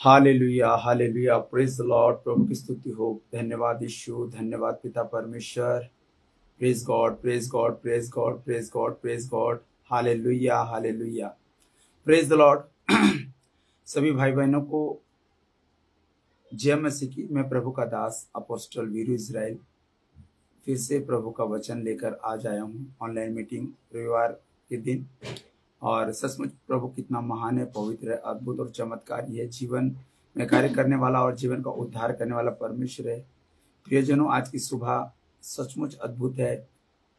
Hallelujah hallelujah, praise the Lord. प्रभु की स्तुति हो। धन्यवाद यीशु, धन्यवाद पिता परमेश्वर। Praise God, praise God, praise God, praise God, praise God. Hallelujah hallelujah, praise the Lord. सभी भाई बहनों को जय मसीह की। मैं प्रभु का दास अपोस्टल वीरू इजराइल फिर से प्रभु का वचन लेकर आज आया हूँ ऑनलाइन मीटिंग रविवार के दिन। और सचमुच प्रभु कितना महान है, पवित्र है, अद्भुत और चमत्कारी है, जीवन में कार्य करने वाला और जीवन का उद्धार करने वाला परमेश्वर है। प्रियजनों, आज की सुबह सचमुच अद्भुत है।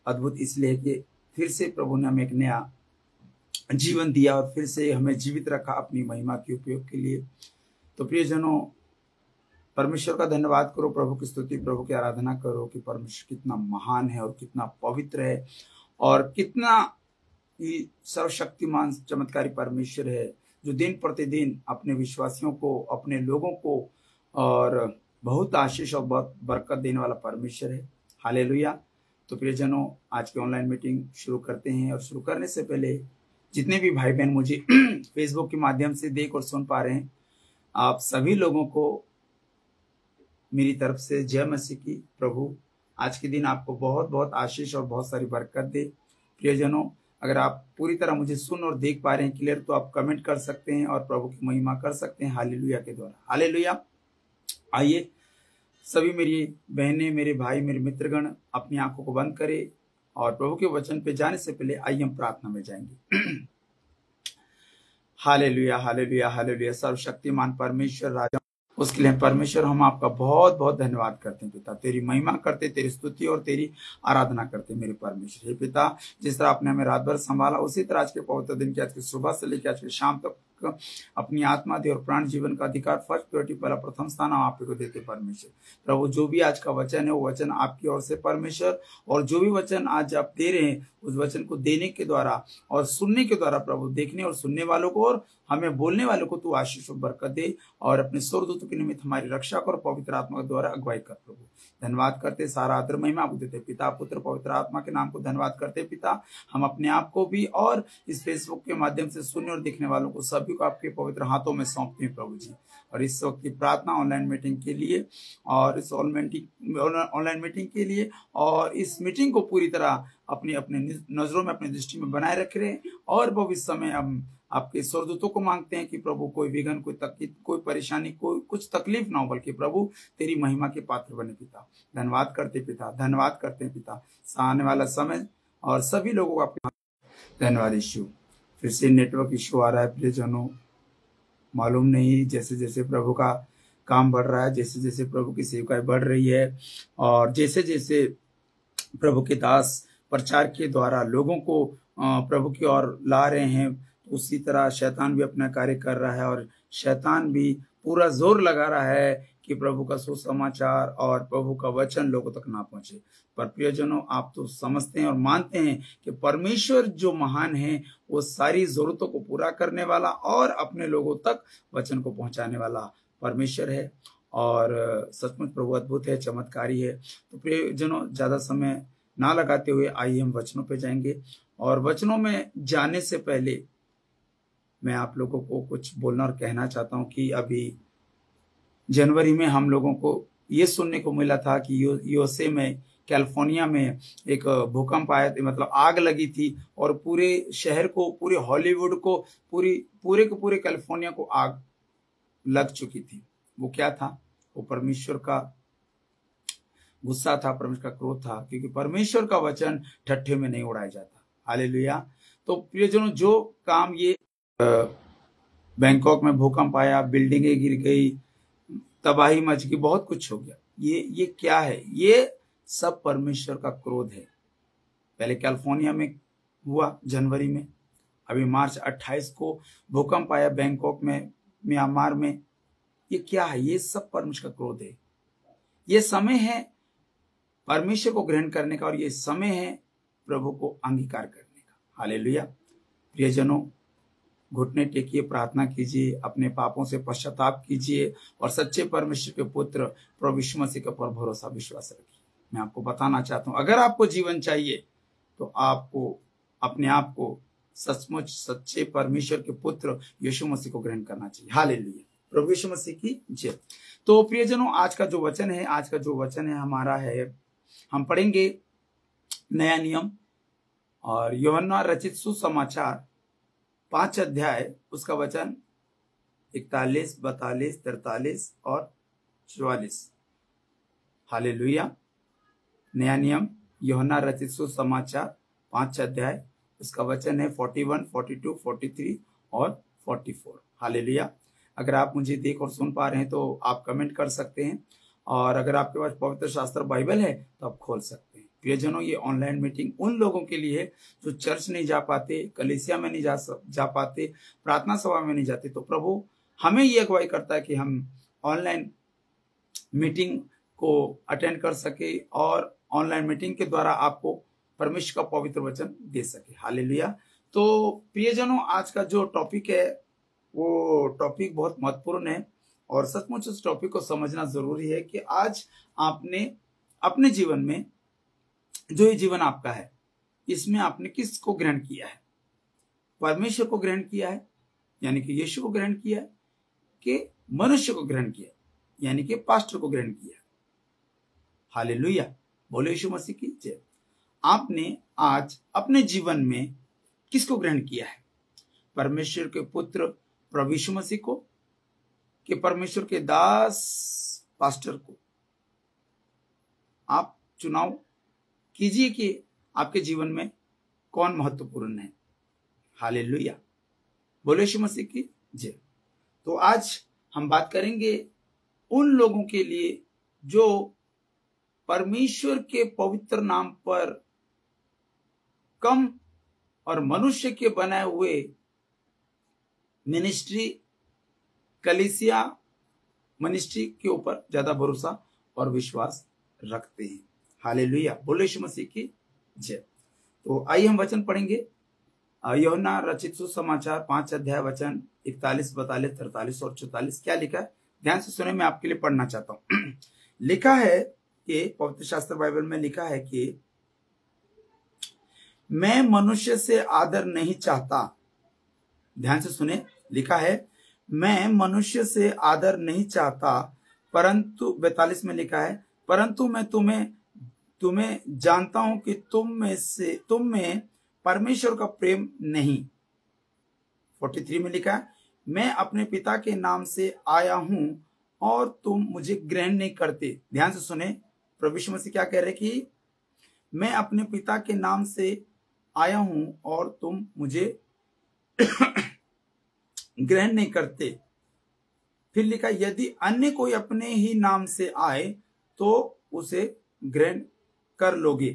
अद्भुत इसलिए कि फिर से प्रभु ने हमें एक नया जीवन दिया और फिर से हमें जीवित रखा अपनी महिमा के उपयोग के लिए। तो प्रियजनों, परमेश्वर का धन्यवाद करो, प्रभु की स्तुति, प्रभु की आराधना करो कि परमेश्वर कितना महान है और कितना पवित्र है और कितना सर्वशक्तिमान चमत्कारी परमेश्वर है, जो दिन प्रतिदिन अपने विश्वासियों को, अपने लोगों को और बहुत आशीष और बहुत बरकत देने वाला परमेश्वर है। हालेलुया। तो प्रियजनों, आज की ऑनलाइन मीटिंग शुरू करते हैं। और शुरू करने से पहले जितने भी भाई बहन मुझे फेसबुक के माध्यम से देख और सुन पा रहे हैं, आप सभी लोगों को मेरी तरफ से जय मसीह की। प्रभु आज के दिन आपको बहुत बहुत आशीष और बहुत सारी बरकत दे। प्रियजनों, अगर आप पूरी तरह मुझे सुन और देख पा रहे हैं क्लियर, तो आप कमेंट कर सकते हैं और प्रभु की महिमा कर सकते हैं हालेलुया के द्वारा। हालेलुया। आइए सभी मेरी बहनें, मेरे भाई, मेरे मित्रगण अपनी आंखों को बंद करें और प्रभु के वचन पे जाने से पहले आइए हम प्रार्थना में जाएंगे। Hallelujah hallelujah hallelujah. सर्वशक्तिमान परमेश्वर राजा, उसके लिए परमेश्वर हम आपका बहुत बहुत धन्यवाद करते हैं पिता। तेरी महिमा करते, तेरी स्तुति और तेरी आराधना करते मेरे परमेश्वर। हे पिता, जिस तरह आपने हमें रात भर संभाला, उसी तरह आज के पवित्र दिन की, आज की सुबह से लेकर आज की शाम तक अपनी आत्मा दे और प्राण जीवन का अधिकार, फर्स्ट प्रायोरिटी, पहला प्रथम स्थान हम आप को देते परमेश्वर। प्रभु, जो भी आज का वचन है वो वचन आपकी ओर से परमेश्वर, और जो भी वचन आज आप दे रहे हैं उस वचन को देने के द्वारा और सुनने के द्वारा प्रभु, देखने और सुनने वालों को और हमें बोलने वालों को तू आशीष और बरकत दे और अपने स्वर्गदूतों के निमित्त हमारी रक्षा कर, पवित्र आत्मा के द्वारा अगुवाई कर। प्रभु धन्यवाद करते, सारा आदर महिमा आपको देते पिता, पुत्र पवित्र आत्मा के नाम को धन्यवाद करते पिता। हम अपने आप को भी और इस फेसबुक के माध्यम से सुनने और देखने वालों को सभी को आपके पवित्र हाथों में सौंपते हैं प्रभु जी। और इस वक्त की प्रार्थना ऑनलाइन मीटिंग के लिए और इस ऑनलाइन मीटिंग के लिए और इस मीटिंग को पूरी तरह अपनी अपने नजरों में, अपनी दृष्टि में बनाए रख रहे हैं। और प्रभु इस समय हम आपके स्वर्गदूतों को मांगते हैं कि प्रभु कोई विघ्न, कोई तकलीफ, कोई परेशानी, कोई कुछ तकलीफ ना हो, बल्कि प्रभु तेरी महिमा के पात्र बने पिता। धन्यवाद करते पिता, धन्यवाद करते हैं पिता। आने वाला समय और सभी लोगों को आपके धन्यवाद यीशु। फिर से नेटवर्क इशू आ रहा है प्रियजनों, मालूम नहीं, जैसे जैसे प्रभु का काम बढ़ रहा है, जैसे जैसे प्रभु की सेवकाई बढ़ रही है और जैसे जैसे प्रभु के दास प्रचार के द्वारा लोगों को प्रभु की ओर ला रहे हैं, उसी तरह शैतान भी अपना कार्य कर रहा है और शैतान भी पूरा जोर लगा रहा है कि प्रभु का सुसमाचार और प्रभु का वचन लोगों तक ना पहुंचे। पर प्रियजनों, आप तो समझते हैं और मानते हैं कि परमेश्वर जो महान है वो सारी जरूरतों को पूरा करने वाला और अपने लोगों तक वचन को पहुंचाने वाला परमेश्वर है। और सचमुच प्रभु अद्भुत है, चमत्कारी है। तो प्रियजनों, ज्यादा समय ना लगाते हुए आइए हम वचनों पे जाएंगे। और वचनों में जाने से पहले मैं आप लोगों को कुछ बोलना और कहना चाहता हूं कि अभी जनवरी में हम लोगों को ये सुनने को मिला था कि यूएसए में, कैलिफोर्निया में एक भूकंप आया था, मतलब आग लगी थी और पूरे शहर को, पूरे हॉलीवुड को, पूरे के पूरे कैलिफोर्निया को आग लग चुकी थी। वो क्या था? वो परमेश्वर का गुस्सा था, परमेश्वर का क्रोध था, क्योंकि परमेश्वर का वचन ठट्ठे में नहीं उड़ाया जाता। हालेलुया। तो प्रियजनों, जो काम ये बैंकॉक में भूकंप आया, बिल्डिंगें गिर गई, तबाही मच गई, बहुत कुछ हो गया, ये क्या है? ये सब परमेश्वर का क्रोध है। पहले कैलिफोर्निया में हुआ जनवरी में, अभी मार्च 28 को भूकंप आया बैंकॉक में, म्यांमार में। ये क्या है? ये सब परमेश्वर का क्रोध है। ये समय है परमेश्वर को ग्रहण करने का और ये समय है प्रभु को अंगीकार करने का। हालेलुया। प्रियजनों, घुटने टेकिए, प्रार्थना कीजिए, अपने पापों से पश्चाताप कीजिए और सच्चे परमेश्वर के पुत्र प्रभु यीशु मसीह के पर भरोसा, विश्वास रखिए। मैं आपको बताना चाहता हूं, अगर आपको जीवन चाहिए तो आपको अपने आप को सचमुच सच्चे परमेश्वर के पुत्र यीशु मसीह को ग्रहण करना चाहिए। हालेलुया। प्रभु यीशु मसीह की जय। तो प्रियजनों, आज का जो वचन है हमारा है, हम पढ़ेंगे नया नियम और यूहन्ना रचित सुसमाचार 5 अध्याय, उसका वचन 41, 42, 43 और 44। हालेलुया। नया नियम यूहन्ना रचित सुसमाचार 5 अध्याय, उसका वचन है 41, 42, 43 और 44। हालेलुया। अगर आप मुझे देख और सुन पा रहे हैं तो आप कमेंट कर सकते हैं, और अगर आपके पास पवित्र शास्त्र बाइबल है तो आप खोल सकते हैं। प्रियजनों, ये ऑनलाइन मीटिंग उन लोगों के लिए है जो चर्च नहीं जा पाते, कलीसिया में नहीं जा पाते, प्रार्थना सभा में नहीं जाते। तो प्रभु हमें ये अगुवाई करता है कि हम ऑनलाइन मीटिंग को अटेंड कर सके और ऑनलाइन मीटिंग के द्वारा आपको परमेश्वर का पवित्र वचन दे सके। हालेलुया। तो प्रियजनों, आज का जो टॉपिक है वो टॉपिक बहुत महत्वपूर्ण है, और सचमुच उस टॉपिक को समझना जरूरी है कि आज आपने अपने जीवन में, जो ये जीवन आपका है, इसमें आपने किसको ग्रहण किया है? परमेश्वर को ग्रहण किया है, यानी कि यीशु को ग्रहण किया है, कि मनुष्य को ग्रहण किया, यानी कि पास्टर को ग्रहण किया? हालेलुया। बोले यीशु मसीह की जय। आपने आज अपने जीवन में किसको ग्रहण किया है? परमेश्वर के पुत्र प्रभु यीशु मसीह को, कि परमेश्वर के दास पास्टर को? आप चुनाव कीजिए कि आपके जीवन में कौन महत्वपूर्ण है। हालेलुया। बोले यीशु मसीह की जय। तो आज हम बात करेंगे उन लोगों के लिए जो परमेश्वर के पवित्र नाम पर कम और मनुष्य के बनाए हुए मिनिस्ट्री, कलीसिया मिनिस्ट्री के ऊपर ज्यादा भरोसा और विश्वास रखते हैं। हालेलुया। बोले यीशु मसीह की जय। तो आइए हम वचन पढ़ेंगे। यूहन्ना रचित सुसमाचार 5 अध्याय वचन 41, 42, 43 और 44। क्या लिखा है? ध्यान से सुने, मैं आपके लिए पढ़ना चाहता हूं। लिखा है कि पवित्र शास्त्र बाइबल में लिखा है कि मैं मनुष्य से आदर नहीं चाहता। ध्यान से सुने, लिखा है मैं मनुष्य से आदर नहीं चाहता, परंतु 42 में लिखा है परंतु मैं तुम्हें जानता हूं कि तुम में परमेश्वर का प्रेम नहीं। 43 में लिखा है मैं अपने पिता के नाम से आया हूं और तुम मुझे ग्रहण नहीं करते। ध्यान से सुने, प्रभु यीशु मसीह क्या कह रहे कि मैं अपने पिता के नाम से आया हूं और तुम मुझे ग्रहण नहीं करते। फिर लिखा यदि अन्य कोई अपने ही नाम से आए तो उसे ग्रहण कर लोगे।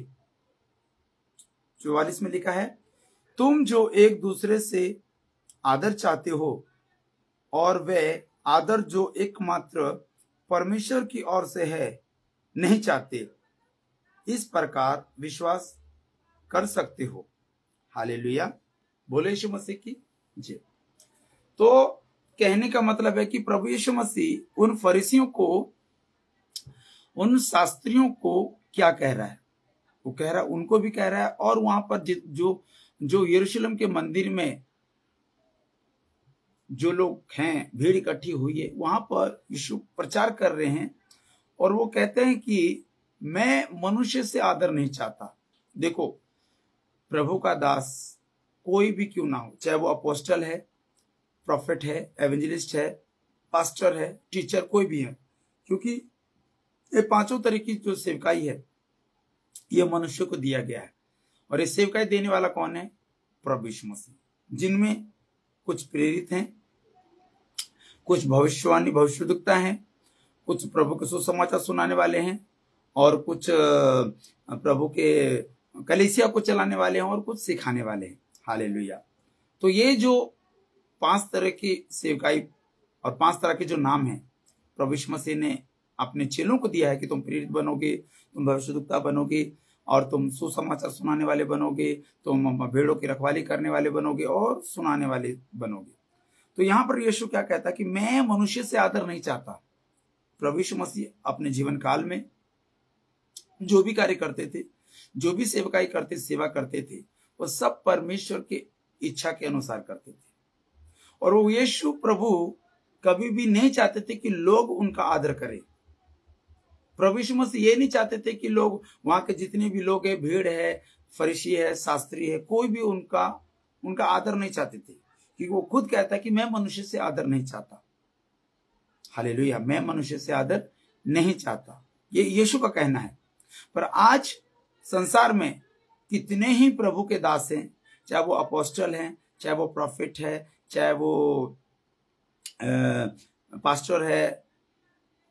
44 में लिखा है तुम जो एक दूसरे से आदर चाहते हो और वह आदर जो एकमात्र परमेश्वर की ओर से है नहीं चाहते, इस प्रकार विश्वास कर सकते हो। हालेलुया। बोले यीशु मसीह की जय। तो कहने का मतलब है कि प्रभु यीशु मसीह उन फरीसियों को, उन शास्त्रियों को क्या कह रहा है? वो कह रहा है, उनको भी कह रहा है, और वहां पर जो यरूशलेम के मंदिर में जो लोग हैं, भीड़ इकट्ठी हुई है, वहां पर यीशु प्रचार कर रहे हैं और वो कहते हैं कि मैं मनुष्य से आदर नहीं चाहता। देखो, प्रभु का दास कोई भी क्यों ना हो, चाहे वो अपोस्टल है, प्रॉफिट है, एवेंजलिस्ट है, पास्टर है, टीचर, कोई भी है, क्योंकि ये पांचों तरह की जो सेवकाई है ये मनुष्य को दिया गया है। और ये सेवकाई देने वाला कौन है? प्रभु यीशु मसीह, जिनमें कुछ प्रेरित हैं, कुछ भविष्यवाणी भविष्यवक्ता हैं, कुछ प्रभु के सुसमाचार सुनाने वाले हैं, और कुछ प्रभु के कलीसिया को चलाने वाले हैं, और कुछ सिखाने वाले हैं। हालेलुया। तो ये जो 5 तरह की सेवकाई और 5 तरह के जो नाम है प्रभु यीशु मसीह ने अपने चेलों को दिया है कि तुम प्रेरित बनोगे, तुम भविष्यवक्ता बनोगे, और तुम सुसमाचार सुनाने वाले बनोगे, तुम भेड़ों की रखवाली करने वाले बनोगे और सुनाने वाले बनोगे। तो यहां पर यीशु क्या कहता है कि मैं मनुष्य से आदर नहीं चाहता। प्रभु यीशु मसीह अपने जीवन काल में जो भी कार्य करते थे, जो भी सेवकाई करते, सेवा करते थे, वो सब परमेश्वर की इच्छा के अनुसार करते थे। और वो यीशु प्रभु कभी भी नहीं चाहते थे कि लोग उनका आदर करें। प्रभु यीशु मसीह ये नहीं चाहते थे कि लोग, वहां के जितने भी लोग है, भीड़ है, फरीसी है, शास्त्री है, कोई भी उनका आदर नहीं चाहते थे, क्योंकि वो खुद कहता है कि मैं मनुष्य से आदर नहीं चाहता। हालेलुया, मैं मनुष्य से आदर नहीं चाहता, ये यीशु का कहना है। पर आज संसार में कितने ही प्रभु के दास हैं, चाहे वो अपोस्टल हैं, चाहे वो प्रॉफिट है, चाहे वो पास्टर है,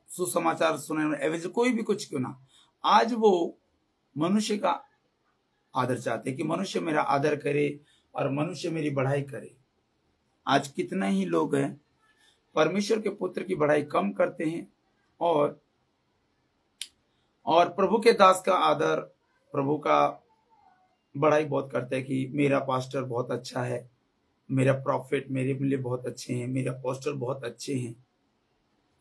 सुसमाचार सुनाने एवं कोई भी कुछ क्यों ना, आज वो मनुष्य का आदर चाहते हैं कि मनुष्य मेरा आदर करे और मनुष्य मेरी बढ़ाई करे। आज कितना ही लोग हैं परमेश्वर के पुत्र की बढ़ाई कम करते हैं और प्रभु के दास का आदर, प्रभु का बढ़ाई बहुत करते हैं कि मेरा पास्टर बहुत अच्छा है, मेरा प्रॉफिट मेरे लिए बहुत अच्छे हैं, मेरे अपोस्टल बहुत अच्छे हैं।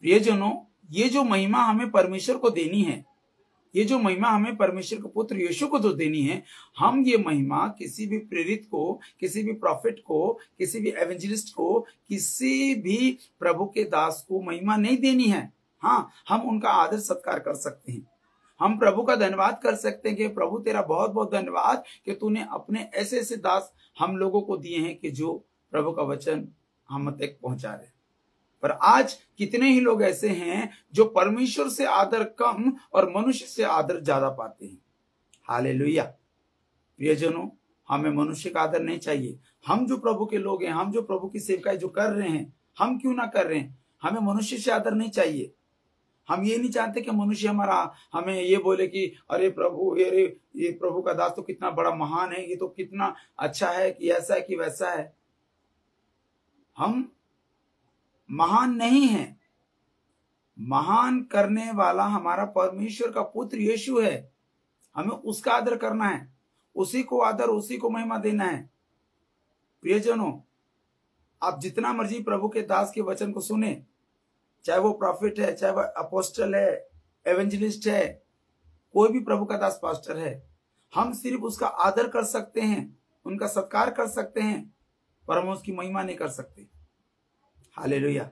प्रियजनों, ये जो महिमा हमें परमेश्वर को देनी है, ये जो महिमा हमें परमेश्वर के पुत्र यीशु को तो देनी है, हम ये महिमा किसी भी प्रेरित को, किसी भी प्रॉफिट को, किसी भी एवेंजलिस्ट को, किसी भी प्रभु के दास को महिमा नहीं देनी है। हाँ, हम उनका आदर सत्कार कर सकते हैं, हम प्रभु का धन्यवाद कर सकते हैं कि प्रभु तेरा बहुत बहुत धन्यवाद कि तूने अपने ऐसे ऐसे दास हम लोगों को दिए हैं कि जो प्रभु का वचन हम तक पहुंचा रहे। पर आज कितने ही लोग ऐसे हैं जो परमेश्वर से आदर कम और मनुष्य से आदर ज्यादा पाते हैं। हालेलुया। प्रियजनों, हमें मनुष्य का आदर नहीं चाहिए। हम जो प्रभु के लोग हैं, हम जो प्रभु की सेवकाई जो कर रहे हैं, हम क्यों ना कर रहे हैं, हमें मनुष्य से आदर नहीं चाहिए। हम ये नहीं चाहते कि मनुष्य हमें ये बोले कि अरे प्रभु, ये प्रभु का दास तो कितना बड़ा महान है, ये तो कितना अच्छा है, कि ऐसा है कि वैसा है। हम महान नहीं है, महान करने वाला हमारा परमेश्वर का पुत्र यीशु है। हमें उसका आदर करना है, उसी को आदर, उसी को महिमा देना है। प्रियजनों, आप जितना मर्जी प्रभु के दास के वचन को सुने, चाहे वो प्रॉफिट है, चाहे वो अपोस्टल है, एवेंजलिस्ट है, कोई भी प्रभु का दास पास्टर है, हम सिर्फ उसका आदर कर सकते हैं, उनका सत्कार कर सकते हैं, पर हम उसकी महिमा नहीं कर सकते। हालेलुया।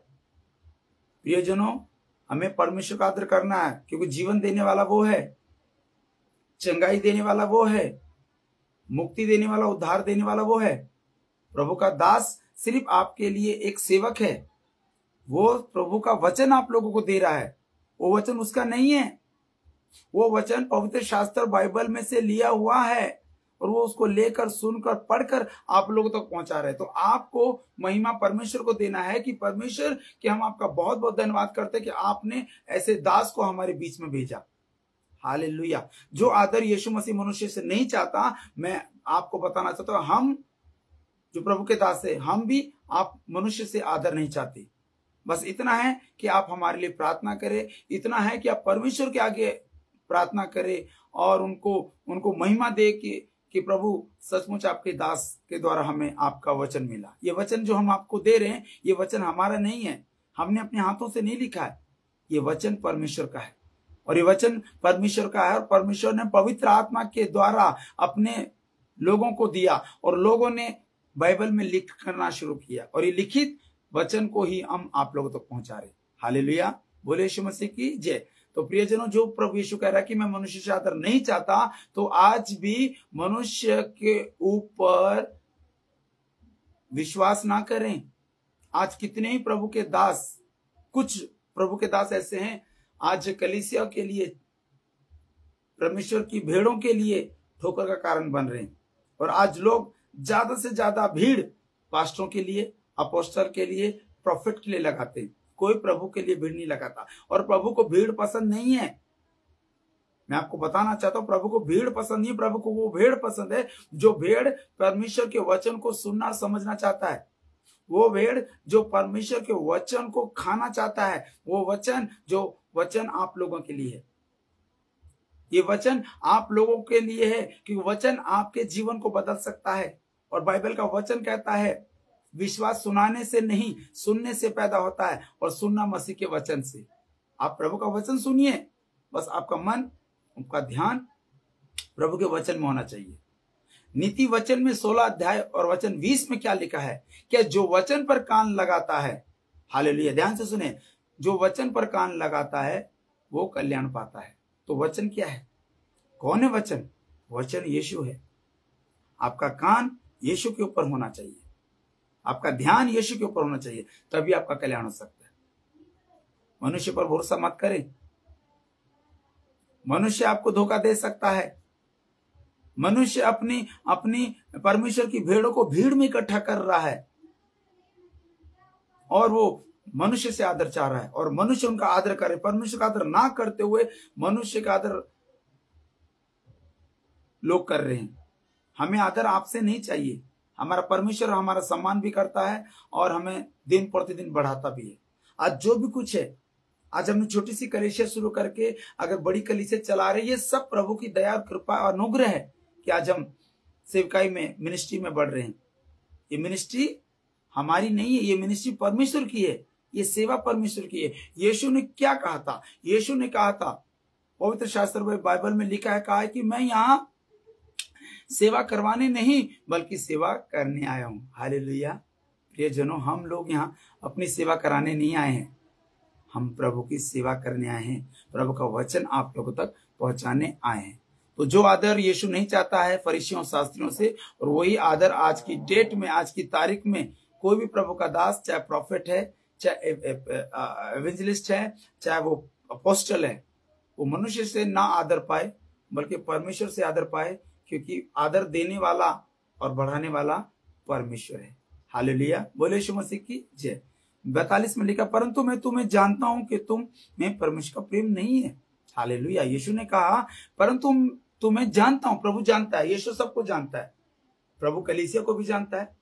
प्रियजनों, हमें परमेश्वर का आदर करना है, क्योंकि जीवन देने वाला वो है, चंगाई देने वाला वो है, मुक्ति देने वाला, उद्धार देने वाला वो है। प्रभु का दास सिर्फ आपके लिए एक सेवक है। वो प्रभु का वचन आप लोगों को दे रहा है, वो वचन उसका नहीं है, वो वचन पवित्र शास्त्र बाइबल में से लिया हुआ है और वो उसको लेकर, सुनकर, पढ़कर आप लोगों तक पहुंचा रहे। तो आपको महिमा परमेश्वर को देना है कि परमेश्वर कि हम आपका बहुत बहुत धन्यवाद करते हैं कि आपने ऐसे दास को हमारे बीच में भेजा। हालेलुया। जो आदर यीशु मसीह मनुष्य से नहीं चाहता, मैं आपको बताना चाहता हूं, हम जो प्रभु के दास है, हम भी आप मनुष्य से आदर नहीं चाहते। बस इतना है कि आप हमारे लिए प्रार्थना करें, इतना है कि आप परमेश्वर के आगे प्रार्थना करें और उनको महिमा दे कि प्रभु सचमुच आपके दास के द्वारा हमें आपका वचन मिला। ये वचन जो हम आपको दे रहे हैं, ये वचन हमारा नहीं है, हमने अपने हाथों से नहीं लिखा है, ये वचन परमेश्वर का है। और ये वचन परमेश्वर का है और परमेश्वर ने पवित्र आत्मा के द्वारा अपने लोगों को दिया और लोगों ने बाइबल में लिख करना शुरू किया और ये लिखित वचन को ही हम आप लोगों तक पहुंचा रहे। हालेलुया। बोले यीशु मसीह की जय। तो प्रियजनों, जो प्रभु यीशु कह रहा है कि मैं मनुष्य से आदर नहीं चाहता, तो आज भी मनुष्य के ऊपर विश्वास ना करें। आज कितने ही प्रभु के दास, कुछ प्रभु के दास ऐसे हैं आज कलीसिया के लिए, परमेश्वर की भेड़ों के लिए ठोकर का कारण बन रहे हैं। और आज लोग ज्यादा से ज्यादा भीड़ पास्टरों के लिए, अपोस्टल के लिए, प्रॉफिट के लिए लगाते हैं। कोई प्रभु के लिए भीड़ नहीं लगाता और प्रभु को भीड़ पसंद नहीं है। मैं आपको बताना चाहता हूं, प्रभु को भीड़ पसंद नहीं, प्रभु को वो भीड़ पसंद है जो भेड़ परमेश्वर के वचन को सुनना समझना चाहता है, वो भेड़ जो परमेश्वर के वचन को खाना चाहता है, वो वचन जो वचन आप लोगों के लिए है। ये वचन आप लोगों के लिए है कि वचन आपके जीवन को बदल सकता है। और बाइबल का वचन कहता है विश्वास सुनाने से नहीं, सुनने से पैदा होता है और सुनना मसीह के वचन से। आप प्रभु का वचन सुनिए, बस आपका मन, आपका ध्यान प्रभु के वचन में होना चाहिए। नीति वचन में 16 अध्याय और वचन 20 में क्या लिखा है? क्या जो वचन पर कान लगाता है, हालेलुया। ध्यान से सुने, जो वचन पर कान लगाता है वो कल्याण पाता है। तो वचन क्या है? कौन है वचन? वचन यीशु है। आपका कान यीशु के ऊपर होना चाहिए, आपका ध्यान यीशु के ऊपर होना चाहिए, तभी आपका कल्याण हो सकता है। मनुष्य पर भरोसा मत करें। मनुष्य आपको धोखा दे सकता है। मनुष्य अपनी अपनी परमेश्वर की भेड़ों को भीड़ में इकट्ठा कर रहा है और वो मनुष्य से आदर चाह रहा है और मनुष्य उनका आदर करे। परमेश्वर का आदर ना करते हुए मनुष्य का आदर लोग कर रहे हैं। हमें आदर आपसे नहीं चाहिए। हमारा परमेश्वर हमारा सम्मान भी करता है और हमें दिन प्रतिदिन बढ़ाता भी है। आज जो भी कुछ है, आज हमने छोटी सी कलीसिया शुरू करके अगर बड़ी कलीसिया चला रहे, ये सब प्रभु की दया और कृपा और अनुग्रह है कि आज हम सेवकाई में, मिनिस्ट्री में बढ़ रहे हैं। ये मिनिस्ट्री हमारी नहीं है, ये मिनिस्ट्री परमेश्वर की है, ये सेवा परमेश्वर की है। यीशु ने क्या कहा था? यीशु ने कहा था, पवित्र शास्त्र में, बाइबल में लिखा है, कहा है कि मैं यहाँ सेवा करवाने नहीं बल्कि सेवा करने आया हूं। हालेलुया। प्रियजनों, हम लोग यहाँ अपनी सेवा कराने नहीं आए हैं, हम प्रभु की सेवा करने आए हैं, प्रभु का वचन आप लोगों तक पहुंचाने आए हैं। तो जो आदर यीशु नहीं चाहता है फरीसियों शास्त्रियों से, और वही आदर आज की डेट में, आज की तारीख में कोई भी प्रभु का दास, चाहे प्रॉफिट है, चाहे एवेंजलिस्ट है, चाहे वो अपोस्टल है, वो मनुष्य से ना आदर पाए बल्कि परमेश्वर से आदर पाए, क्योंकि आदर देने वाला और बढ़ाने वाला परमेश्वर है। हालेलुया। बोले यीशु मसीह की जय। 42 में लिखा, परंतु मैं तुम्हें जानता हूं कि तुम में परमेश्वर का प्रेम नहीं है। हालेलुया। यीशु ने कहा, परंतु तुम्हें जानता हूं। प्रभु जानता है, यीशु सबको जानता है। प्रभु कलीसिया को भी जानता है।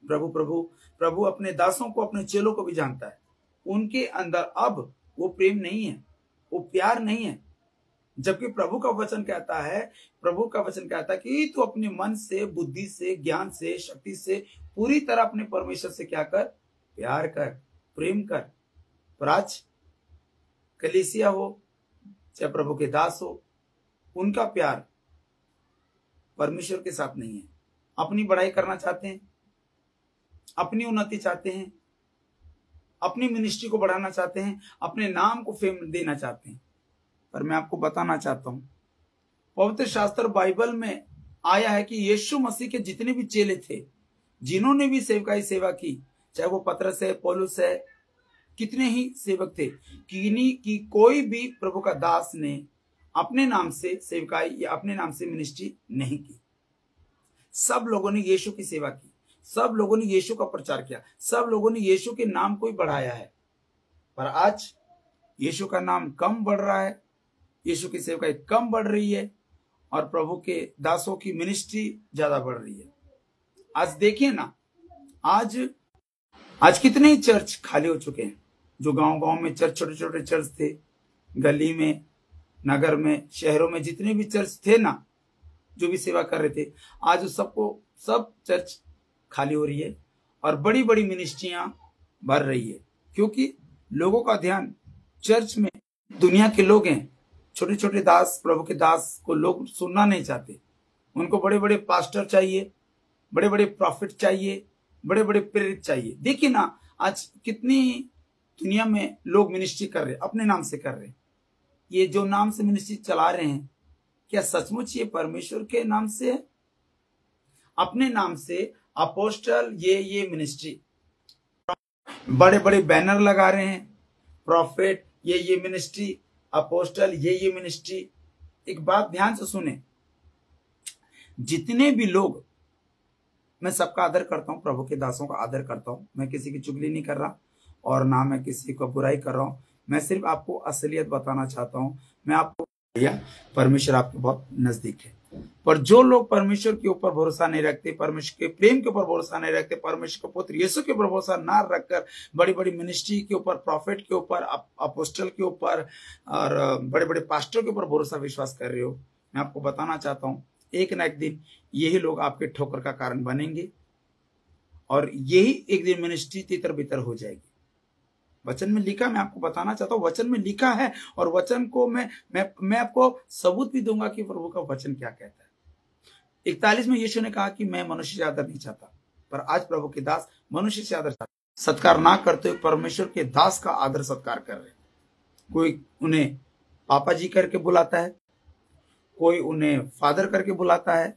प्रभु अपने दासों को, अपने चेलों को भी जानता है। उनके अंदर अब वो प्रेम नहीं है, वो प्यार नहीं है। जबकि प्रभु का वचन कहता है कि तू अपने मन से, बुद्धि से, ज्ञान से, शक्ति से पूरी तरह अपने परमेश्वर से क्या कर? प्यार कर, प्रेम कर। पर आज कलीसिया हो चाहे प्रभु के दास हो, उनका प्यार परमेश्वर के साथ नहीं है। अपनी बढ़ाई करना चाहते हैं, अपनी उन्नति चाहते हैं, अपनी मिनिस्ट्री को बढ़ाना चाहते हैं, अपने नाम को फेम देना चाहते हैं। पर मैं आपको बताना चाहता हूं, पवित्र शास्त्र बाइबल में आया है कि यीशु मसीह के जितने भी चेले थे, जिन्होंने भी सेवकाई सेवा की, चाहे वो पतरस है, पौलुस है, कितने ही सेवक थे, कि कोई भी प्रभु का दास ने अपने नाम से सेवकाई या अपने नाम से मिनिस्ट्री नहीं की। सब लोगों ने यीशु की सेवा की, सब लोगों ने यीशु का प्रचार किया, सब लोगों ने यीशु के नाम को ही बढ़ाया है। पर आज यीशु का नाम कम बढ़ रहा है, यीशु की सेवकाई कम बढ़ रही है और प्रभु के दासों की मिनिस्ट्री ज्यादा बढ़ रही है। आज देखिए ना, आज कितने ही चर्च खाली हो चुके हैं। जो गांव में चर्च, छोटे छोटे चर्च थे, गली में, नगर में, शहरों में जितने भी चर्च थे ना, जो भी सेवा कर रहे थे, आज सब चर्च खाली हो रही है और बड़ी बड़ी मिनिस्ट्रियां बढ़ रही है, क्योंकि लोगों का ध्यान चर्च में, दुनिया के लोग हैं, छोटे छोटे दास, प्रभु के दास को लोग सुनना नहीं चाहते। उनको बड़े बड़े पास्टर चाहिए, बड़े बड़े प्रॉफिट चाहिए, बड़े बड़े प्रेरित चाहिए। देखिए ना, आज कितनी दुनिया में लोग मिनिस्ट्री कर रहे हैं, अपने नाम से कर रहे हैं। ये जो नाम से मिनिस्ट्री चला रहे हैं, क्या सचमुच ये परमेश्वर के नाम से है? अपने नाम से अपोस्टल, ये मिनिस्ट्री, बड़े बड़े बैनर लगा रहे हैं, प्रॉफिट, ये मिनिस्ट्री, अपोस्टल, ये मिनिस्ट्री। एक बात ध्यान से सुने, जितने भी लोग, मैं सबका आदर करता हूं, प्रभु के दासों का आदर करता हूं, मैं किसी की चुगली नहीं कर रहा और ना मैं किसी को बुराई कर रहा हूं। मैं सिर्फ आपको असलियत बताना चाहता हूं। मैं आपको, परमेश्वर आपके बहुत नजदीक है। पर जो लोग परमेश्वर के ऊपर भरोसा नहीं रखते, परमेश्वर के प्रेम के ऊपर भरोसा नहीं रखते, परमेश्वर के पुत्र यीशु के ऊपर भरोसा ना रखकर बड़ी बड़ी मिनिस्ट्री के ऊपर, प्रॉफिट के ऊपर, अपोस्टल के ऊपर और बड़े बड़े पास्टर के ऊपर भरोसा विश्वास कर रहे हो, मैं आपको बताना चाहता हूं, एक ना एक दिन यही लोग आपके ठोकर का कारण बनेंगे और यही एक दिन मिनिस्ट्री तितर बितर हो जाएगी। वचन में लिखा, मैं आपको बताना चाहता हूं, वचन में लिखा है और वचन को मैं आपको सबूत भी दूंगा कि प्रभु का वचन क्या कहता है। 41 में यीशु ने कहा कि मैं मनुष्य से आदर नहीं चाहता, पर आज प्रभु के दास मनुष्य से आदर चाहता। सत्कार ना करते हुए परमेश्वर के दास का आदर सत्कार कर रहे हैं। कोई उन्हें पापा जी करके बुलाता है, कोई उन्हें फादर करके बुलाता है।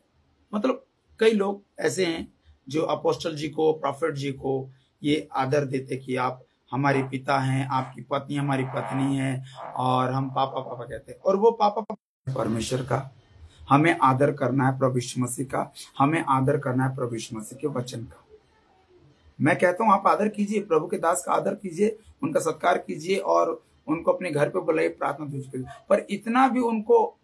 मतलब कई लोग ऐसे हैं जो अपोस्टल जी को, प्रॉफिट जी को ये आदर देते कि आप हमारे पिता हैं, आपकी पत्नी हमारी पत्नी है, और हम पापा पापा कहते हैं। और वो पापा परमेश्वर का हमें आदर करना है, प्रभु यीशु मसीह का हमें आदर करना है, प्रभु यीशु मसीह के वचन का। मैं कहता हूं आप आदर कीजिए, प्रभु के दास का आदर कीजिए, उनका सत्कार कीजिए और उनको अपने घर पे बुलाइए, प्रार्थना कीजिए। पर इतना भी उनको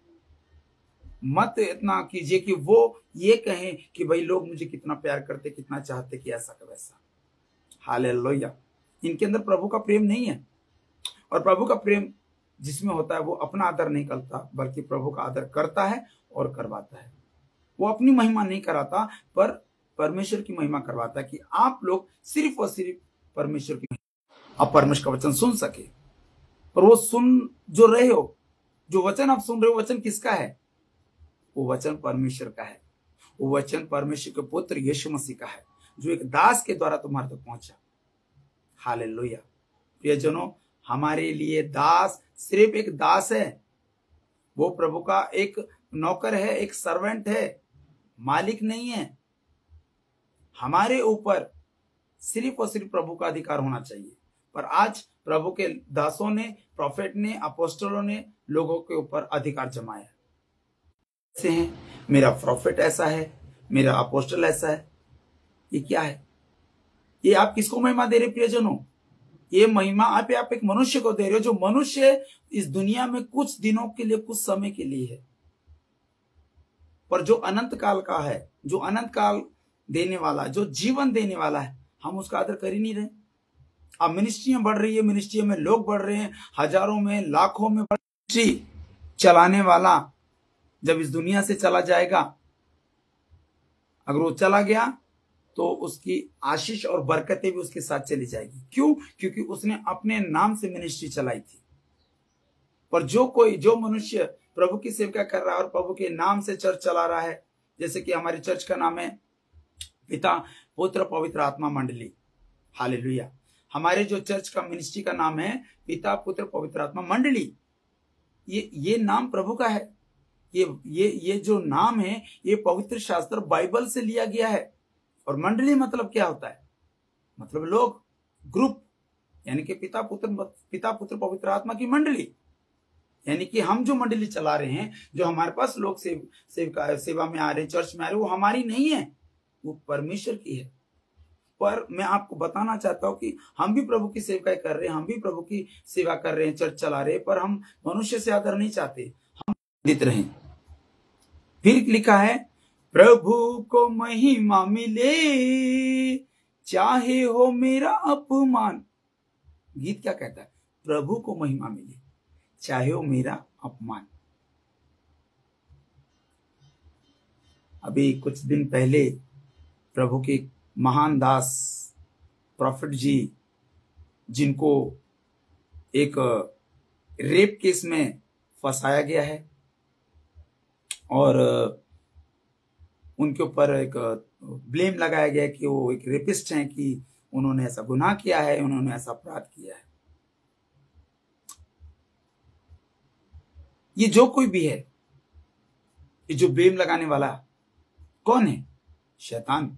मत इतना कीजिए कि वो ये कहें कि भाई लोग मुझे कितना प्यार करते, कितना चाहते, कि ऐसा का वैसा। हालेलुया। इनके अंदर प्रभु का प्रेम नहीं है। और प्रभु का प्रेम जिसमें होता है वो अपना आदर नहीं करता, बल्कि प्रभु का आदर करता है और करवाता है। वो अपनी महिमा नहीं कराता, पर परमेश्वर की महिमा करवाता है कि आप लोग सिर्फ और सिर्फ परमेश्वर की महिमा, आप परमेश्वर का वचन सुन सके। पर वो सुन जो रहे हो, जो वचन आप सुन रहे हो, वचन किसका है? वो वचन परमेश्वर का है। वो वचन परमेश्वर के पुत्र यीशु मसीह का है, जो एक दास के द्वारा तुम्हारे तक पहुंचा। हालेलुया। प्रियजनों, हमारे लिए दास सिर्फ एक दास है। वो प्रभु का एक नौकर है, एक सर्वेंट है, मालिक नहीं है। हमारे ऊपर सिर्फ और सिर्फ प्रभु का अधिकार होना चाहिए। पर आज प्रभु के दासों ने, प्रॉफिट ने, अपोस्टलों ने लोगों के ऊपर अधिकार जमाया। ऐसे हैं, मेरा प्रॉफिट ऐसा है, मेरा अपोस्टल ऐसा है। ये क्या है? ये आप किसको महिमा दे रहे प्रियजनों? ये महिमा आप एक मनुष्य को दे रहे हो, जो मनुष्य इस दुनिया में कुछ दिनों के लिए, कुछ समय के लिए है। पर जो अनंत काल का है, जो अनंत काल देने वाला, जो जीवन देने वाला है, हम उसका आदर कर ही नहीं रहे। अब मिनिस्ट्रियां बढ़ रही है, मिनिस्ट्रियों में लोग बढ़ रहे हैं, हजारों में, लाखों में। मिनिस्ट्री चलाने वाला जब इस दुनिया से चला जाएगा, अगर वो चला गया तो उसकी आशीष और बरकतें भी उसके साथ चली जाएगी। क्यों? क्योंकि उसने अपने नाम से मिनिस्ट्री चलाई थी। पर जो मनुष्य प्रभु की सेवा कर रहा है और प्रभु के नाम से चर्च चला रहा है, जैसे कि हमारी चर्च का नाम है पिता पुत्र पवित्र आत्मा मंडली। हालेलुया। हमारे जो चर्च का मिनिस्ट्री का नाम है पिता पुत्र पवित्र आत्मा मंडली। ये नाम प्रभु का है। ये जो नाम है, ये पवित्र शास्त्र बाइबल से लिया गया है। और मंडली मतलब क्या होता है? मतलब लोग, ग्रुप, यानी कि पिता पुत्र पवित्र आत्मा की मंडली। यानी कि हम जो मंडली चला रहे हैं, जो हमारे पास लोग सेवा में आ रहे हैं, चर्च में आ रहे हैं, वो हमारी नहीं है, वो परमेश्वर की है। पर मैं आपको बताना चाहता हूं कि हम भी प्रभु की सेवा कर रहे हैं, हम भी प्रभु की सेवा कर रहे हैं, चर्च चला रहे हैं, पर हम मनुष्य से आदर नहीं चाहते, हम दित रहे। फिर लिखा है, प्रभु को महिमा मिले चाहे हो मेरा अपमान। गीत क्या कहता है? प्रभु को महिमा मिले चाहे हो मेरा अपमान। अभी कुछ दिन पहले प्रभु के महान दास प्रॉफिट जी, जिनको एक रेप केस में फंसाया गया है और उनके ऊपर एक ब्लेम लगाया गया है कि वो एक रेपिस्ट हैं, कि उन्होंने ऐसा गुनाह किया है, उन्होंने ऐसा अपराध किया है। ये जो कोई भी है, ये जो ब्लेम लगाने वाला कौन है? शैतान।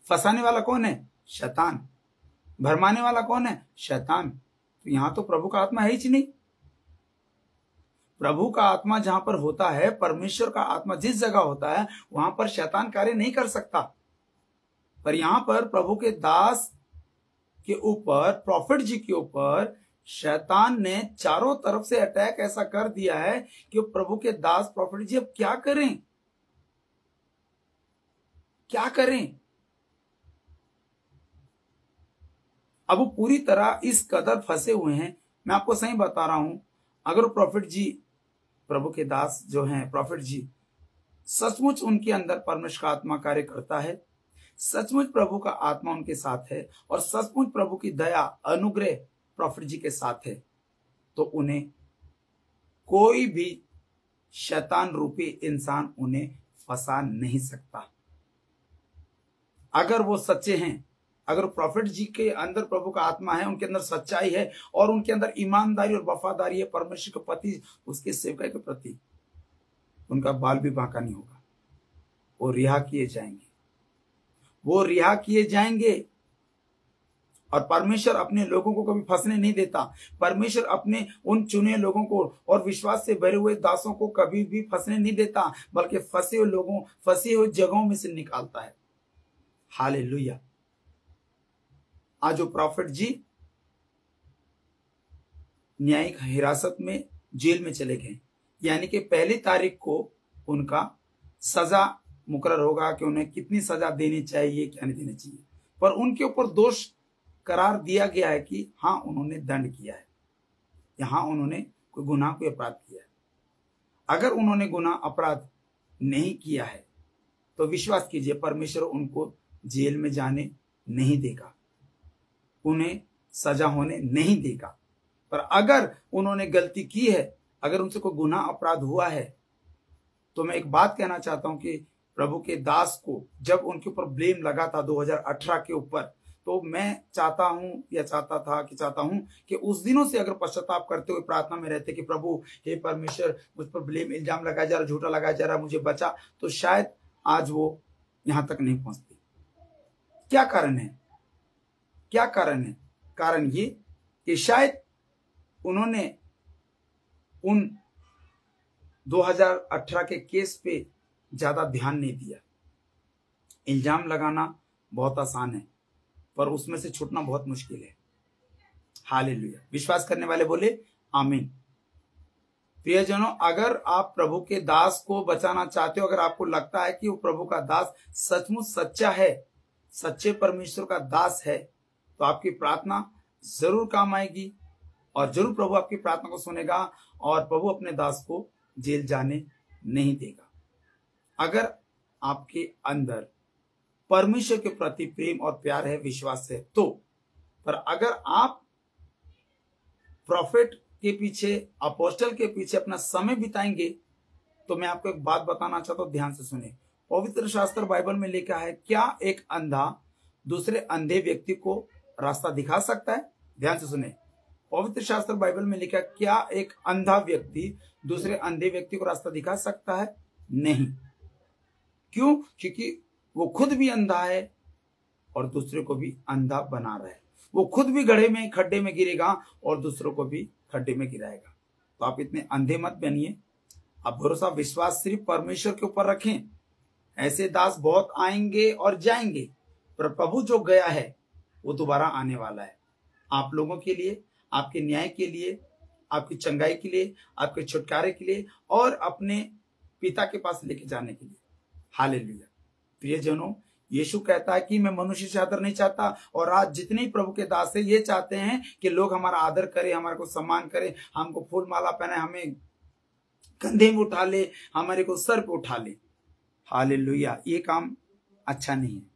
फंसाने वाला कौन है? शैतान। भरमाने वाला कौन है? शैतान। तो यहां तो प्रभु का आत्मा है ही नहीं। प्रभु का आत्मा जहां पर होता है, परमेश्वर का आत्मा जिस जगह होता है, वहां पर शैतान कार्य नहीं कर सकता। पर यहां पर प्रभु के दास के ऊपर, प्रॉफिट जी के ऊपर शैतान ने चारों तरफ से अटैक ऐसा कर दिया है कि प्रभु के दास प्रॉफिट जी अब क्या करें, क्या करें? अब वो पूरी तरह इस कदर फंसे हुए हैं। मैं आपको सही बता रहा हूं, अगर प्रॉफिट जी, प्रभु के दास जो हैं प्रॉफिट जी, सचमुच उनके अंदर परमेश्वर का आत्मा कार्य करता है, सचमुच प्रभु का आत्मा उनके साथ है और सचमुच प्रभु की दया अनुग्रह प्रॉफिट जी के साथ है, तो उन्हें कोई भी शैतान रूपी इंसान उन्हें फंसा नहीं सकता। अगर वो सच्चे हैं, अगर प्रॉफिट जी के अंदर प्रभु का आत्मा है, उनके अंदर सच्चाई है और उनके अंदर ईमानदारी और वफादारी है परमेश्वर के प्रति, उसके सेवकाई के प्रति, उनका बाल भी बांका नहीं होगा। वो रिहा किए जाएंगे, वो रिहा किए जाएंगे। और परमेश्वर अपने लोगों को कभी फंसने नहीं देता। परमेश्वर अपने उन चुने लोगों को और विश्वास से भरे हुए दासों को कभी भी फंसने नहीं देता, बल्कि फंसे हुए लोगों, फंसे हुए जगहों में से निकालता है। हालेलुया। आज जो प्रॉफिट जी न्यायिक हिरासत में जेल में चले गए, यानी कि 1 तारीख को उनका सजा मुकर्रर होगा कि उन्हें कितनी सजा देनी चाहिए, क्या नहीं देनी चाहिए। पर उनके ऊपर दोष करार दिया गया है कि हाँ उन्होंने दंड किया है, यहां उन्होंने कोई गुनाह, कोई अपराध किया है। अगर उन्होंने गुनाह अपराध नहीं किया है तो विश्वास कीजिए परमेश्वर उनको जेल में जाने नहीं देगा, उन्हें सजा होने नहीं देगा। पर अगर उन्होंने गलती की है, अगर उनसे कोई गुनाह अपराध हुआ है, तो मैं एक बात कहना चाहता हूं कि प्रभु के दास को जब उनके ऊपर ब्लेम लगा था 2018 के ऊपर, तो मैं चाहता हूं कि उस दिनों से अगर पश्चाताप करते हुए प्रार्थना में रहते कि प्रभु हे परमेश्वर, मुझ पर ब्लेम, इल्जाम लगाया जा रहा, झूठा लगाया जा रहा, मुझे बचा, तो शायद आज वो यहां तक नहीं पहुंचते। क्या कारण है? क्या कारण है? कारण ये कि शायद उन्होंने उन 2018 के केस पे ज्यादा ध्यान नहीं दिया। इल्जाम लगाना बहुत आसान है, पर उसमें से छूटना बहुत मुश्किल है। हालेलुया। विश्वास करने वाले बोले आमीन। प्रियजनों, अगर आप प्रभु के दास को बचाना चाहते हो, अगर आपको लगता है कि वो प्रभु का दास सचमुच सच्चा है, सच्चे परमेश्वर का दास है, तो आपकी प्रार्थना जरूर काम आएगी और जरूर प्रभु आपकी प्रार्थना को सुनेगा और प्रभु अपने दास को जेल जाने नहीं देगा। अगर आपके अंदर परमेश्वर के प्रति प्रेम और प्यार है, विश्वास है तो। पर अगर आप प्रॉफिट के पीछे, अपोस्टल के पीछे अपना समय बिताएंगे, तो मैं आपको एक बात बताना चाहता हूं, ध्यान से सुने। पवित्र शास्त्र बाइबल में लिखा है, क्या एक अंधा दूसरे अंधे व्यक्ति को रास्ता दिखा सकता है? ध्यान से सुने। पवित्र शास्त्र बाइबल में लिखा, क्या एक अंधा व्यक्ति दूसरे अंधे व्यक्ति को रास्ता दिखा सकता है? नहीं। क्यों? क्योंकि वो खुद भी अंधा है और दूसरे को भी अंधा बना रहा है। वो खुद भी खड्डे में गिरेगा और दूसरों को भी खड्डे में गिराएगा। तो आप इतने अंधे मत बनिए। आप भरोसा, विश्वास सिर्फ परमेश्वर के ऊपर रखें। ऐसे दास बहुत आएंगे और जाएंगे, पर प्रभु जो गया है वो दोबारा आने वाला है, आप लोगों के लिए, आपके न्याय के लिए, आपकी चंगाई के लिए, आपके छुटकारे के लिए और अपने पिता के पास लेके जाने के लिए। हालेलुया। प्रियजनों, यीशु कहता है कि मैं मनुष्य से आदर नहीं चाहता, और आज जितने ही प्रभु के दास है ये चाहते हैं कि लोग हमारा आदर करें, हमारे को सम्मान करें, हमको फूल माला पहनाए, हमें कंधे में उठा ले, हमारे को सर पे उठा ले। हालेलुया। ये काम अच्छा नहीं है।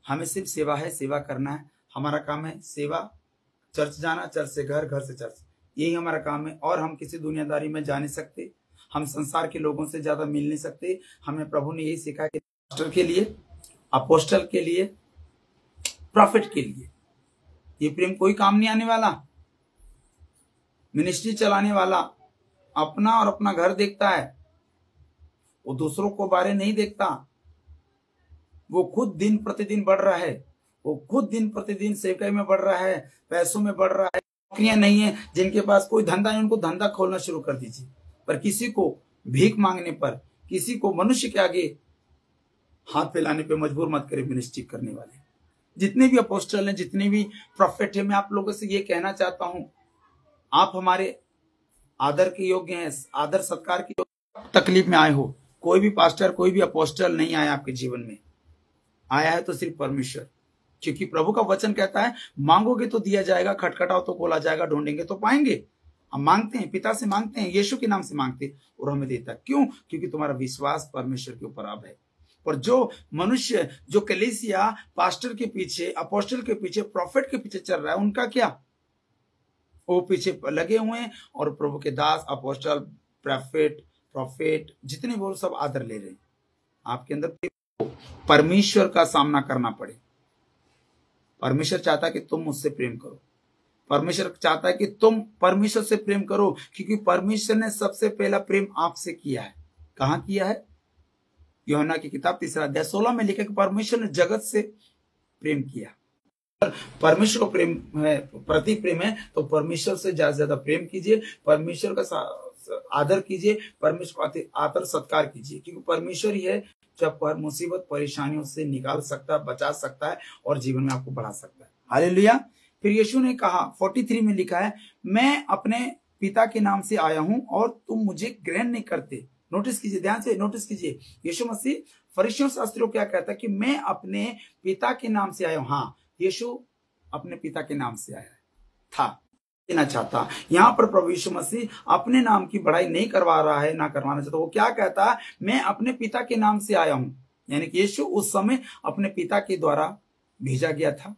हमें सिर्फ सेवा है, सेवा करना है। हमारा काम है सेवा, चर्च जाना, चर्च से घर, घर से चर्च, यही हमारा काम है। और हम किसी दुनियादारी में जा नहीं सकते, हम संसार के लोगों से ज्यादा मिल नहीं सकते। हमें प्रभु ने यही सिखाया कि पास्टर के लिए, अपोस्टल के लिए, प्रॉफिट के लिए ये प्रेम कोई काम नहीं आने वाला। मिनिस्ट्री चलाने वाला अपना और अपना घर देखता है, वो दूसरों को बारे नहीं देखता। वो खुद दिन प्रतिदिन बढ़ रहा है, वो खुद दिन प्रतिदिन सेवकाई में बढ़ रहा है, पैसों में बढ़ रहा है। नौकरियां नहीं है, जिनके पास कोई धंधा नहीं, उनको धंधा खोलना शुरू कर दीजिए। पर किसी को भीख मांगने पर, किसी को मनुष्य के आगे हाथ फैलाने पे मजबूर मत करें। मिनिस्ट्री करने वाले जितने भी अपोस्टल हैं, जितने भी प्रोफेट हैं, मैं आप लोगों से ये कहना चाहता हूं, आप हमारे आदर के योग्य हैं, आदर सत्कार के योग्य। तकलीफ में आए हो, कोई भी पास्टर, कोई भी अपोस्टल नहीं आया आपके जीवन में, आया है तो सिर्फ परमेश्वर। क्योंकि प्रभु का वचन कहता है, मांगोगे तो दिया जाएगा, खटखटाओ तो खोला जाएगा, ढूंढेंगे तो पाएंगे। हम मांगते हैं, पिता से मांगते हैं, यीशु के नाम से मांगते और हमें देता। क्यों? क्योंकि तुम्हारा विश्वास परमेश्वर के ऊपर अब है। और जो मनुष्य, जो कलीसिया पास्टर के पीछे, अपोस्टल के पीछे, प्रॉफिट के पीछे चल रहा है, उनका क्या? वो पीछे लगे हुए हैं और प्रभु के दास, अपोस्टल, प्रॉफिट जितने वो सब आदर ले रहे हैं। आपके अंदर परमेश्वर का सामना करना पड़े, परमेश्वर चाहता है कि तुम मुझसे प्रेम करो। परमेश्वर चाहता है कि तुम परमेश्वर से प्रेम करो, क्योंकि परमेश्वर ने सबसे पहला प्रेम आपसे किया है। कहां किया है? यूहन्ना की किताब 3 अध्याय 16 में लिखा कि परमेश्वर ने जगत से प्रेम किया। परमेश्वर को प्रेम है, प्रति प्रेम है, तो परमेश्वर से ज्यादा ज्यादा प्रेम कीजिए, परमेश्वर का आदर कीजिए, परमेश्वर का आदर सत्कार कीजिए, क्योंकि परमेश्वर ही है जब पर मुसीबत परेशानियों से निकाल सकता है, बचा सकता है और जीवन में आपको बढ़ा सकता है। हालेलुया। फिर यीशु ने कहा, 43 में लिखा है, मैं अपने पिता के नाम से आया हूं और तुम मुझे ग्रहण नहीं करते। नोटिस कीजिए, ध्यान से नोटिस कीजिए, यीशु मसीह फरीसियों शास्त्रियों क्या कहता है कि मैं अपने पिता के नाम से आया हूं। हाँ, यीशु अपने पिता के नाम से आया था, देना चाहता। यहां पर प्रभु यीशु मसीह अपने नाम की बढ़ाई नहीं करवा रहा है, ना करवाना चाहता। वो क्या कहता है? मैं अपने पिता के नाम से आया हूं। यानी कि यीशु उस समय अपने पिता के द्वारा भेजा गया था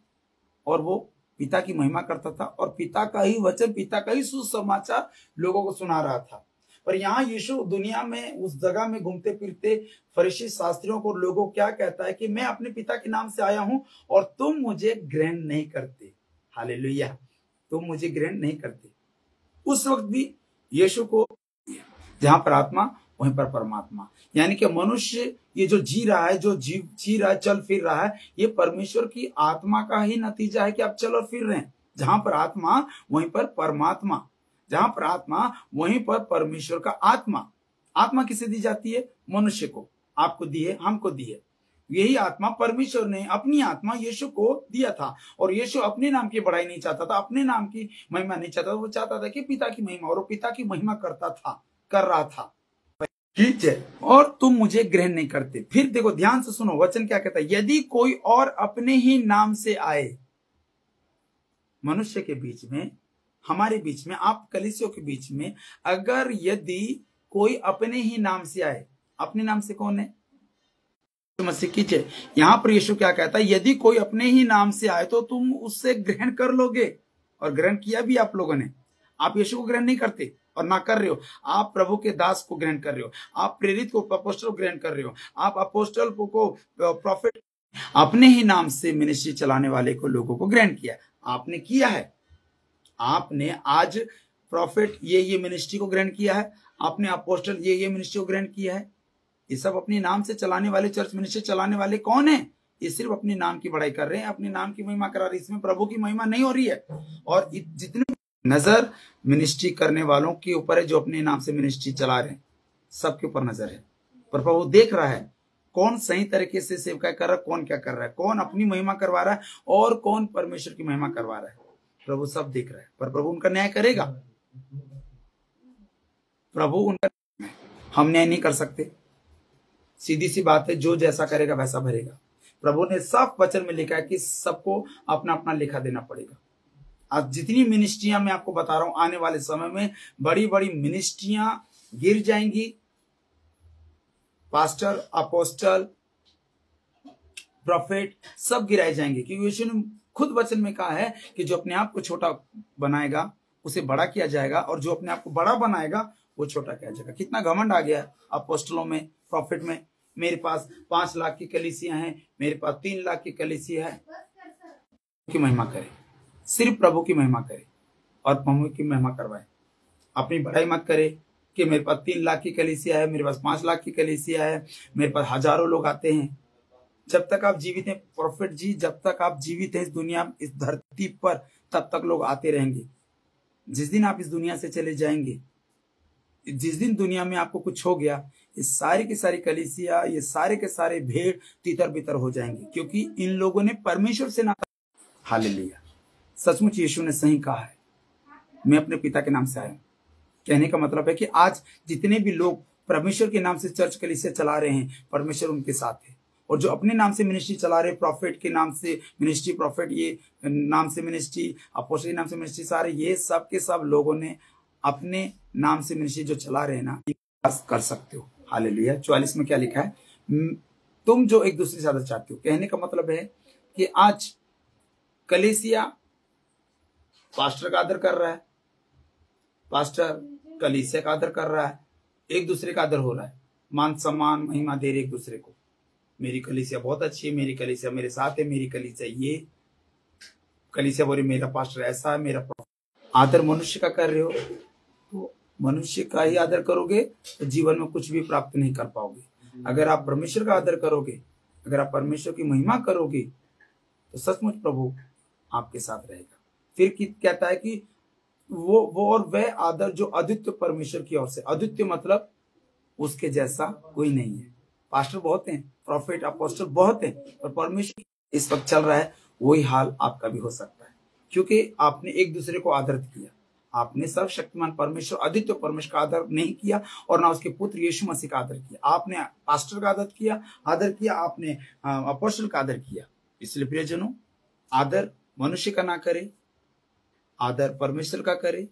और वो पिता की महिमा करता था और पिता का ही वचन, पिता का ही सुसमाचार लोगों को सुना रहा था। पर यहाँ यीशु दुनिया में उस जगह में घूमते फिरते फरीसी शास्त्रियों को, लोगों क्या कहता है कि मैं अपने पिता के नाम से आया हूं और तुम मुझे ग्रहण नहीं करते। हालेलुया, तुम मुझे ग्रहण नहीं करते। उस वक्त भी यीशु को, जहां पर आत्मा वहीं पर परमात्मा, यानी कि मनुष्य ये जो जी रहा है, जो जी रहा है, चल फिर रहा है, ये परमेश्वर की आत्मा का ही नतीजा है कि आप चल और फिर रहे हैं। जहां पर आत्मा वहीं पर परमात्मा, जहां पर आत्मा वहीं पर परमेश्वर का आत्मा। आत्मा किसे दी जाती है? मनुष्य को। आपको दी है, हमको दी है। यही आत्मा परमेश्वर ने अपनी आत्मा यीशु को दिया था और यीशु अपने नाम की बढ़ाई नहीं चाहता था, अपने नाम की महिमा नहीं चाहता था। वो चाहता था कि पिता की महिमा, और वो पिता की महिमा करता था, कर रहा था। ठीक है, और तुम मुझे ग्रहण नहीं करते। फिर देखो, ध्यान से सुनो, वचन क्या कहता है? यदि कोई और अपने ही नाम से आए, मनुष्य के बीच में, हमारे बीच में, आप कलीसियों के बीच में, अगर यदि कोई अपने ही नाम से आए, अपने नाम से कौन है? मसीह कीजिए। यहां पर यीशु क्या कहता है? यदि कोई अपने ही नाम से आए तो तुम उससे ग्रहण कर लोगे, और ग्रहण किया भी आप लोगों ने। आप यीशु को ग्रहण नहीं करते और ना कर रहे हो, आप प्रभु के दास को ग्रहण कर रहे हो, आप प्रेरित को, अपोस्टल को ग्रहण कर रहे हो, आप अपोस्टल को प्रॉफिट, अपने ही नाम से मिनिस्ट्री चलाने वाले को, लोगों को ग्रहण किया। आपने किया है, आपने आज प्रॉफिट ये मिनिस्ट्री को ग्रहण किया है, आपने अपोस्टल ये मिनिस्ट्री को ग्रहण किया है। ये सब अपने नाम से चलाने वाले, चर्च मिनिस्ट्री चलाने वाले कौन है? ये सिर्फ अपने नाम की बढ़ाई कर रहे हैं, अपने नाम की महिमा करा रहे हैं। इसमें प्रभु की महिमा नहीं हो रही है। और जितने नजर मिनिस्ट्री करने वालों के ऊपर है, जो अपने नाम से मिनिस्ट्री चला रहे हैं, सबके ऊपर नजर है। पर प्रभु देख रहा है कौन सही तरीके से सेवकाई कर रहा है, कौन क्या कर रहा है, कौन अपनी महिमा करवा रहा है और कौन परमेश्वर की महिमा करवा रहा है। प्रभु सब देख रहा है, पर प्रभु उनका न्याय करेगा। प्रभु उनका, हम न्याय नहीं कर सकते। सीधी सी बात है, जो जैसा करेगा वैसा भरेगा। प्रभु ने साफ वचन में लिखा है कि सबको अपना अपना लेखा देना पड़ेगा। आज जितनी मिनिस्ट्रियां मैं आपको बता रहा हूं, आने वाले समय में बड़ी बड़ी मिनिस्ट्रियां गिर जाएंगी। पास्टर, अपोस्टल, प्रोफेट सब गिराए जाएंगे, क्योंकि यीशु ने खुद वचन में कहा है कि जो अपने आप को छोटा बनाएगा उसे बड़ा किया जाएगा, और जो अपने आप को बड़ा बनाएगा वो छोटा किया जाएगा। कितना घमंड आ गया अपोस्टलों में, प्रॉफिट में। मेरे पास 5 लाख की कलीसियां हैं, मेरे पास 3 लाख की कलीसिया है। की महिमा करे, सिर्फ प्रभु की महिमा करे और प्रभु की महिमा करवाए। अपनी बढ़ाई मत करे कि मेरे पास 3 लाख की कलीसिया है, मेरे पास 5 लाख की कलीसिया है, मेरे पास हजारों लोग आते हैं। जब तक आप जीवित हैं प्रॉफिट जी, जब तक आप जीवित हैं इस दुनिया, इस धरती पर, तब तक लोग आते रहेंगे। जिस दिन आप इस दुनिया से चले जाएंगे, जिस दिन दुनिया में आपको कुछ हो गया, ये सारी की सारी कलीसिया, ये सारे के सारे भेड़ तितर बितर हो जाएंगे, क्योंकि इन लोगों ने परमेश्वर से नाता। हालेलुया। सचमुच यीशु ने सही कहा है, मैं अपने पिता के नाम से आया हूं। कहने का मतलब है कि आज जितने भी लोग परमेश्वर के नाम से चर्च कलीसिया चला रहे हैं, परमेश्वर उनके साथ है। और जो अपने नाम से मिनिस्ट्री चला रहे, प्रॉफिट के नाम से मिनिस्ट्री, प्रॉफिट ये नाम से मिनिस्ट्री, अपोस्टल के नाम से मिनिस्ट्री, सारे ये सब के सब लोगों ने अपने नाम से मिनिस्ट्री जो चला रहे हैं ना, कर सकते हो। हालेलुया। 44 में क्या लिखा है? तुम जो एक दूसरे से आदर चाहते हो। कहने का मतलब है कि आज कलीसिया पास्टर का आदर कर रहा है, पास्टर कलीसिया का आदर कर रहा है, एक दूसरे का आदर हो रहा है, मान सम्मान महिमा दे रहे एक दूसरे को। मेरी कलीसिया बहुत अच्छी है, मेरी कलीसिया मेरे साथ है, मेरी कलीसिया ये। कलीसिया बोली मेरा पास्टर ऐसा है, मेरा आदर मनुष्य का कर रहे हो तो मनुष्य का ही आदर करोगे तो जीवन में कुछ भी प्राप्त नहीं कर पाओगे। अगर आप परमेश्वर का आदर करोगे, अगर आप परमेश्वर की महिमा करोगे तो सचमुच प्रभु आपके साथ रहेगा। फिर कहता है कि वो और वह आदर जो अद्वितीय परमेश्वर की ओर से, अद्वितीय मतलब उसके जैसा कोई नहीं है। पास्टर बहुत हैं, प्रॉफिट अपोस्टल बहुत हैं, और परमेश्वर इस वक्त चल रहा है वही हाल आपका भी हो सकता है, क्योंकि आपने एक दूसरे को आदर किया। आपने सर्वशक्तिमान परमेश्वर अद्वितीय परमेश्वर का आदर नहीं किया और ना उसके पुत्र यीशु मसीह का आदर किया। आपने पास्टर का आदर किया, आपने अपोस्टल का आदर किया। इसलिए प्रियजनों, आदर मनुष्य का ना करे, आदर परमेश्वर का करे,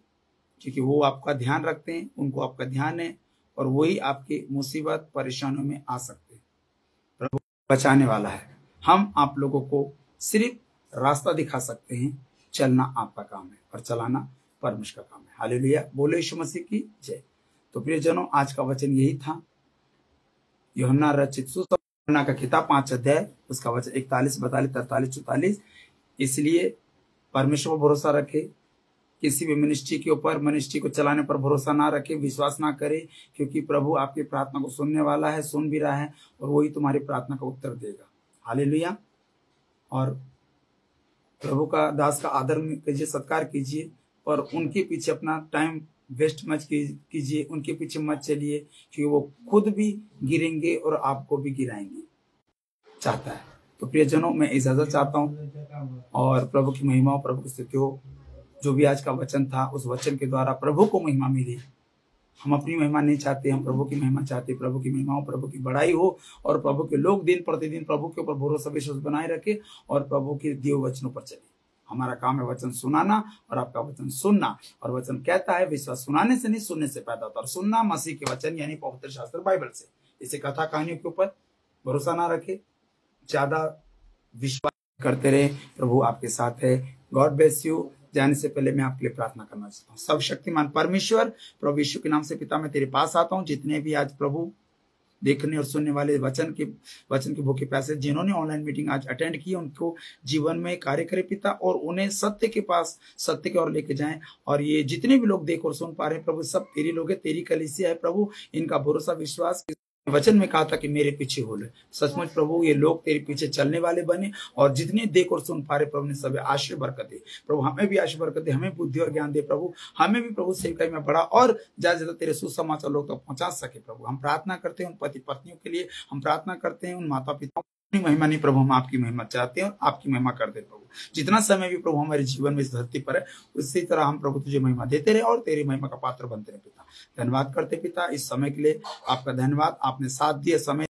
क्योंकि वो आपका ध्यान रखते हैं, उनको आपका ध्यान है, और वही आपके मुसीबत परेशानियों में आ सकते हैं। प्रभु बचाने वाला है। हम आप लोगों को सिर्फ रास्ता दिखा सकते हैं, चलना आपका काम है और चलाना परमेश्वर का काम है। हालेलुया, बोले यीशु मसीह की जय। तो प्रियजनों, आज का वचन यही था। यूहन्ना रचित सुसमाचार का किताब 5 अध्याय, उसका वचन 41, 42, 43, 44। इसलिए परमेश्वर पर भरोसा रखे, किसी भी मिनिस्ट्री के ऊपर, मिनिस्ट्री को चलाने पर भरोसा ना रखे, विश्वास ना करे, क्योंकि प्रभु आपकी प्रार्थना को सुनने वाला है, सुन भी रहा है, और वही तुम्हारी प्रार्थना का उत्तर देगा। हालेलुया। और प्रभु का दास का आदर कीजिए, सत्कार कीजिए, और उनके पीछे अपना टाइम वेस्ट मत कीजिए, उनके पीछे मत चलिए, क्योंकि वो खुद भी गिरेंगे और आपको भी गिराएंगे चाहता है। तो प्रियजनों, मैं इजाजत चाहता हूँ, और प्रभु की महिमा हो, प्रभु की स्तुति हो। जो भी आज का वचन था, उस वचन के द्वारा प्रभु को महिमा मिली। हम अपनी महिमा नहीं चाहते, हम प्रभु की महिमा चाहते। प्रभु की महिमा हो, प्रभु की बड़ाई हो, और प्रभु के लोग दिन प्रतिदिन प्रभु के ऊपर भरोसा विश्वास बनाए रखे और प्रभु के दिए वचनों पर चले। हमारा काम है वचन सुनाना और आपका वचन सुनना। और वचन कहता है विश्वास सुनाने से नहीं, सुनने से पैदा होता है। और सुनना मसीह के वचन यानी पवित्र शास्त्र बाइबल से। इसे कथा कहानियों के ऊपर भरोसा ना रखे, ज्यादा विश्वास करते रहे। प्रभु आपके साथ है। God bless you. जाने से पहले मैं आपके लिए प्रार्थना करना चाहता हूँ। सब शक्तिमान परमेश्वर, प्रभु यीशु के नाम से पिता, मैं तेरे पास आता हूँ। जितने भी आज प्रभु देखने और सुनने वाले वचन के भूखे प्यासे जिन्होंने ऑनलाइन मीटिंग आज अटेंड की, उनको जीवन में कार्य करे पिता, और उन्हें सत्य के पास, सत्य की ओर लेके जाएं। और ये जितने भी लोग देख और सुन पा रहे हैं प्रभु, सब तेरी लोग है, तेरी कलीसिया है प्रभु। इनका भरोसा विश्वास वचन में कहा था कि मेरे पीछे हो ले। सचमुच प्रभु ये लोग तेरे पीछे चलने वाले बने, और जितने देख और सुन पा रहे प्रभु ने सब आशीर्वाद बरकत दे। प्रभु हमें भी आशीर्वाद बरकत दे, हमें बुद्धि और ज्ञान दे प्रभु। हमें भी प्रभु सेवकाई में बढ़ा और ज्यादा ज्यादा तेरे सुसमाचार लोग तक पहुंचा सके प्रभु। हम प्रार्थना करते हैं उन पति पत्नियों के लिए, हम प्रार्थना करते हैं उन माता पिताओं की महिमा नहीं प्रभु, हम आपकी महिमा चाहते हैं और आपकी महिमा करते प्रभु। जितना समय भी प्रभु हमारे जीवन में इस धरती पर है, उसी तरह हम प्रभु तुझे महिमा देते रहे और तेरी महिमा का पात्र बनते रहे पिता। धन्यवाद करते पिता इस समय के लिए, आपका धन्यवाद। आपने साथ दिया, समय